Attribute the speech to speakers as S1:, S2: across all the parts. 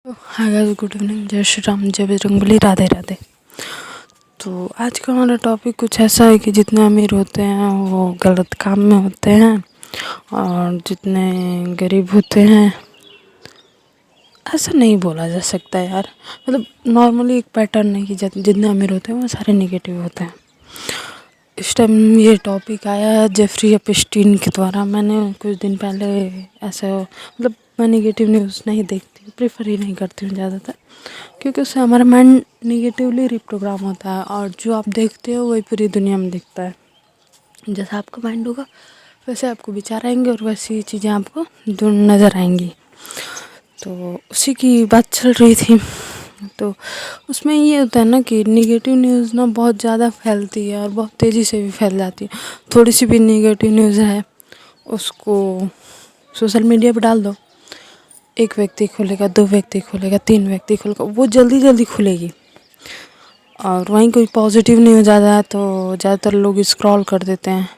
S1: Hi guys, good evening, जय श्री राम, जय बजरंगबली, राधे राधे। तो आज का हमारा टॉपिक कुछ ऐसा है कि जितने अमीर होते हैं वो गलत काम में होते हैं और जितने गरीब होते हैं, ऐसा नहीं बोला जा सकता यार। मतलब नॉर्मली एक पैटर्न है कि जितने अमीर होते हैं वो सारे नेगेटिव होते हैं। इस टाइम ये टॉपिक आया जेफरी एप्स्टीन के द्वारा। मैंने कुछ दिन पहले ऐसा मतलब मैं नेगेटिव न्यूज़ नहीं देखती, प्रेफर ही नहीं करती हूँ ज़्यादातर, क्योंकि उससे हमारा माइंड नेगेटिवली रिप्रोग्राम होता है और जो आप देखते हो वही पूरी दुनिया में दिखता है। जैसा आपका माइंड होगा वैसे आपको विचार आएंगे और वैसी चीज़ें आपको नज़र आएंगी। तो उसी की बात चल रही थी। तो उसमें ये होता है ना कि नेगेटिव न्यूज़ ना बहुत ज़्यादा फैलती है और बहुत तेज़ी से भी फैल जाती है। थोड़ी सी भी नेगेटिव न्यूज़ है उसको सोशल मीडिया पर डाल दो, एक व्यक्ति खोलेगा, 2 व्यक्ति खोलेगा, 3 व्यक्ति खोलेगा, वो जल्दी जल्दी खुलेगी। और वहीं कोई पॉजिटिव न्यूज़ आ जाए तो ज़्यादातर लोग स्क्रॉल कर देते हैं,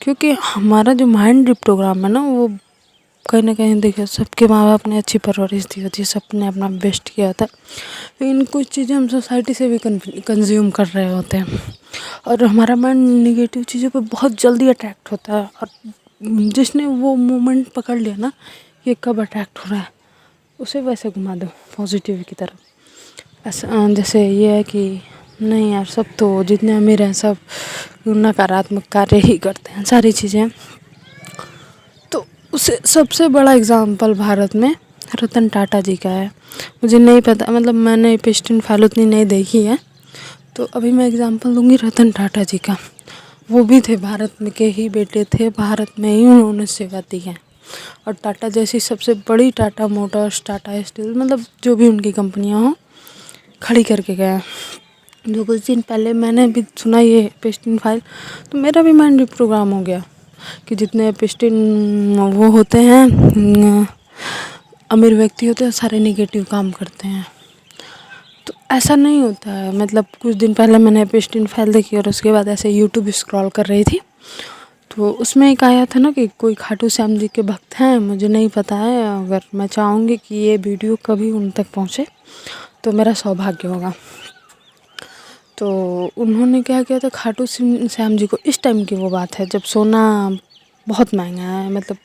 S1: क्योंकि हमारा जो माइंड रिप्रोग्राम है ना वो कहीं ना कहीं देखिए सबके माँ बाप ने अच्छी परवरिश दी होती है, सबने अपना बेस्ट किया होता है, लेकिन कुछ चीज़ें हम सोसाइटी से भी कंज्यूम कर रहे होते हैं और हमारा माइंड नेगेटिव चीज़ों पे बहुत जल्दी अट्रैक्ट होता है। और जिसने वो मोमेंट पकड़ लिया ना कि कब अट्रैक्ट हो रहा है, उसे वैसे घुमा दो पॉजिटिव की तरफ। ऐसा जैसे ये है कि नहीं यार, सब तो जितने अमीर हैं सब नकारात्मक कार्य ही करते हैं, सारी चीज़ें। तो उसे सबसे बड़ा एग्जाम्पल भारत में रतन टाटा जी का है। मुझे नहीं पता, मतलब मैंने एप्स्टीन फाइल उतनी नहीं देखी है, तो अभी मैं एग्जाम्पल दूंगी रतन टाटा जी का। वो भी थे भारत में के ही बेटे थे, भारत में ही उन्होंने सेवा दी है। और टाटा जैसी सबसे बड़ी, टाटा मोटर्स, टाटा स्टील, मतलब जो भी उनकी कंपनियां हों, खड़ी करके गए। जो कुछ दिन पहले मैंने भी सुना ये एप्स्टीन फाइल, तो मेरा भी माइंड रिप्रोग्राम हो गया कि जितने एप्स्टीन वो होते हैं, अमीर व्यक्ति होते हैं, सारे निगेटिव काम करते हैं। तो ऐसा नहीं होता है। मतलब कुछ दिन पहले मैंने एप्स्टीन फाइल देखी और उसके बाद ऐसे यूट्यूब स्क्रॉल कर रही थी, तो उसमें एक आया था ना कि कोई खाटू श्याम जी के भक्त हैं, मुझे नहीं पता है, अगर मैं चाहूँगी कि ये वीडियो कभी उन तक पहुँचे तो मेरा सौभाग्य होगा। तो उन्होंने क्या किया था, खाटू श्याम जी को, इस टाइम की वो बात है जब सोना बहुत महंगा है, मतलब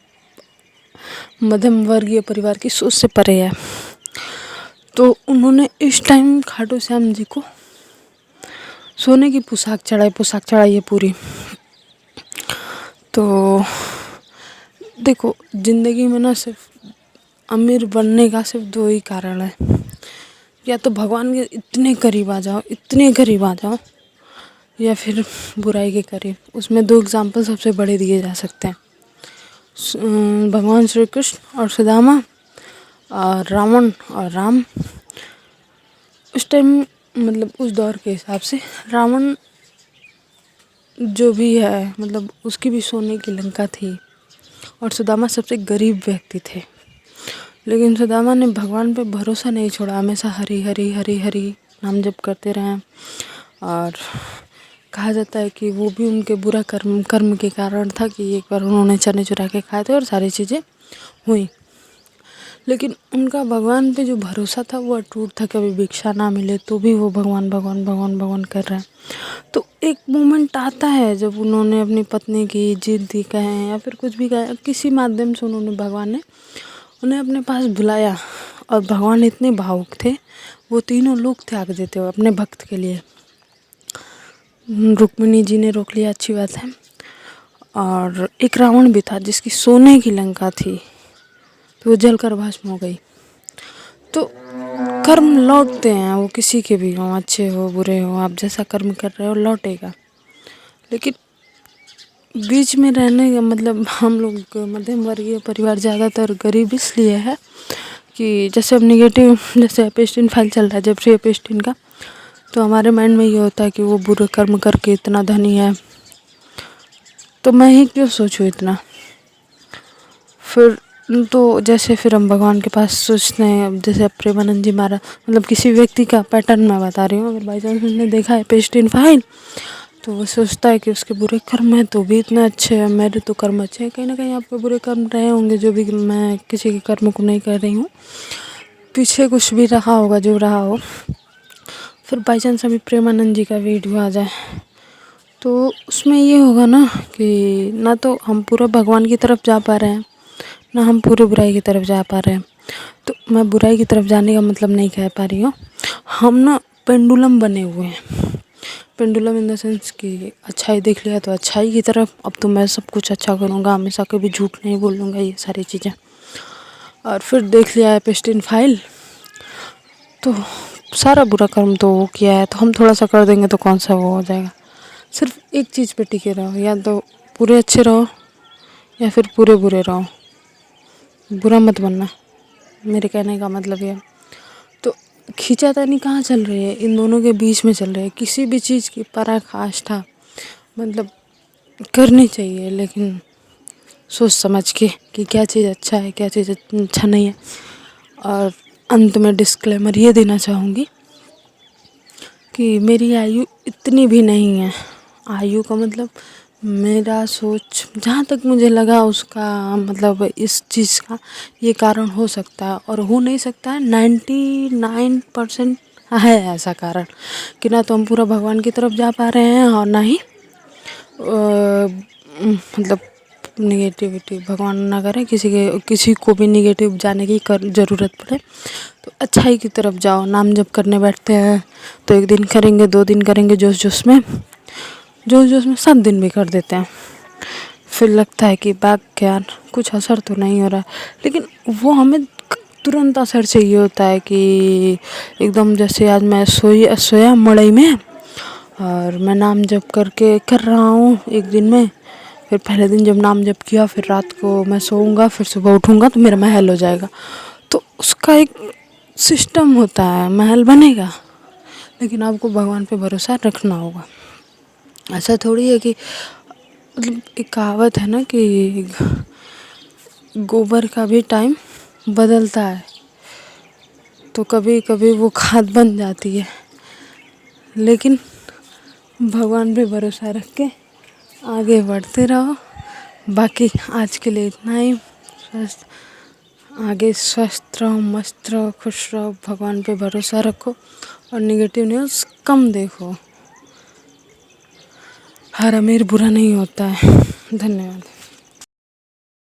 S1: मध्यम वर्गीय परिवार की सोच से परे है। तो उन्होंने इस टाइम खाटू श्याम जी को सोने की पोशाक चढ़ाई है पूरी। तो देखो, ज़िंदगी में ना सिर्फ अमीर बनने का सिर्फ 2 ही कारण है, या तो भगवान के इतने करीब आ जाओ, इतने करीब आ जाओ, या फिर बुराई के करीब। उसमें 2 एग्जाम्पल सबसे बड़े दिए जा सकते हैं, भगवान श्री कृष्ण और सुदामा, और रावण और राम। उस टाइम मतलब उस दौर के हिसाब से रावण जो भी है, मतलब उसकी भी सोने की लंका थी और सुदामा सबसे गरीब व्यक्ति थे। लेकिन सुदामा ने भगवान पे भरोसा नहीं छोड़ा, हमेशा हरी हरी हरी हरी नाम जप करते रहे। और कहा जाता है कि वो भी उनके बुरा कर्म के कारण था कि एक बार उन्होंने चने चुरा के खाए थे और सारी चीज़ें हुई। लेकिन उनका भगवान पे जो भरोसा था वो अटूट था, कभी भिक्षा ना मिले तो भी वो भगवान भगवान भगवान भगवान कर रहे हैं। तो एक मोमेंट आता है जब उन्होंने अपनी पत्नी की जिद्दी कहें या फिर कुछ भी कहें, किसी माध्यम से भगवान ने उन्हें अपने पास बुलाया। और भगवान इतने भावुक थे, वो तीनों लोग त्याग देते हो अपने भक्त के लिए। रुक्मिणी जी ने रोक लिया, अच्छी बात है। और एक रावण भी था जिसकी सोने की लंका थी, तो वो जलकर भस्म हो गई। तो कर्म लौटते हैं, वो किसी के भी हों, अच्छे हो बुरे हो, आप जैसा कर्म कर रहे हो लौटेगा। लेकिन बीच में रहने का मतलब, हम लोग मध्यम वर्गीय परिवार ज़्यादातर गरीब इसलिए है कि जैसे अब निगेटिव, जैसे एप्स्टीन फाइल चल रहा है जेफरी एप्स्टीन का, तो हमारे माइंड में ये होता है कि वो बुरे कर्म करके इतना धनी है, तो मैं ही क्यों सोचूं इतना। फिर तो जैसे फिर हम भगवान के पास सोचते हैं, अब जैसे अब प्रेमानंद जी महाराज, मतलब किसी व्यक्ति का पैटर्न मैं बता रही हूँ, अगर बाई चांस उसने देखा है एप्स्टीन फाइल तो वो सोचता है कि उसके बुरे कर्म हैं तो भी इतना अच्छे हैं, मेरे तो कर्म अच्छे हैं। कहीं ना कहीं आपके बुरे कर्म रहे होंगे, जो भी, मैं किसी के कर्म को नहीं कर रही हूँ, पीछे कुछ भी रहा होगा जो रहा हो, फिर बाई चांस अभी प्रेमानंद जी का वीडियो आ जाए तो उसमें ये होगा ना कि ना तो हम पूरा भगवान की तरफ जा पा रहे हैं, ना हम पूरे बुराई की तरफ जा पा रहे हैं। तो मैं बुराई की तरफ जाने का मतलब नहीं कह पा रही हूँ। हम ना पेंडुलम बने हुए हैं, पेंडुलम इन द सेंस कि अच्छाई देख लिया तो अच्छाई की तरफ, अब तो मैं सब कुछ अच्छा करूँगा, हमेशा कभी झूठ नहीं बोलूँगा, ये सारी चीज़ें। और फिर देख लिया है पेस्टिन फाइल, तो सारा बुरा कर्म तो वो किया है, तो हम थोड़ा सा कर देंगे तो कौन सा वो हो जाएगा। सिर्फ एक चीज़ पे टिके रहो, या तो पूरे अच्छे रहो या फिर पूरे बुरे रहो, बुरा मत बनना। मेरे कहने का मतलब ये। तो खींचातानी कहाँ चल रही है, इन दोनों के बीच में चल रही है। किसी भी चीज़ की पराकाष्ठा मतलब करनी चाहिए, लेकिन सोच समझ के कि क्या चीज़ अच्छा है, क्या चीज़ अच्छा नहीं है। और अंत में डिस्क्लेमर ये देना चाहूँगी कि मेरी आयु इतनी भी नहीं है। आयु का मतलब मेरा सोच जहाँ तक मुझे लगा उसका मतलब इस चीज़ का ये कारण हो सकता है, और हो नहीं सकता है 99% है ऐसा कारण कि ना तो हम पूरा भगवान की तरफ जा पा रहे हैं और ना ही मतलब निगेटिविटी, भगवान ना करे किसी को भी निगेटिव जाने की ज़रूरत पड़े। तो अच्छाई की तरफ जाओ। नाम जप करने बैठते हैं तो 1 दिन करेंगे, 2 दिन करेंगे, जोश जोश में 7 दिन भी कर देते हैं। फिर लगता है कि बैक यार कुछ असर तो नहीं हो रहा, लेकिन वो हमें तुरंत असर चाहिए होता है कि एकदम जैसे आज मैं सोया मड़ई में, और मैं नाम जप कर रहा हूँ 1 दिन में। फिर पहले दिन जब नाम जप किया, फिर रात को मैं सोऊंगा, फिर सुबह उठूंगा तो मेरा महल हो जाएगा। तो उसका एक सिस्टम होता है, महल बनेगा, लेकिन आपको भगवान पे भरोसा रखना होगा। ऐसा थोड़ी है कि मतलब एक कहावत है ना कि गोबर का भी टाइम बदलता है, तो कभी कभी वो खाद बन जाती है। लेकिन भगवान पे भरोसा रख के आगे बढ़ते रहो। बाकी आज के लिए इतना ही। आगे स्वस्थ रहो, मस्त रहो, खुश रहो, भगवान पे भरोसा रखो और निगेटिव न्यूज़ कम देखो। हर अमीर बुरा नहीं होता है। धन्यवाद।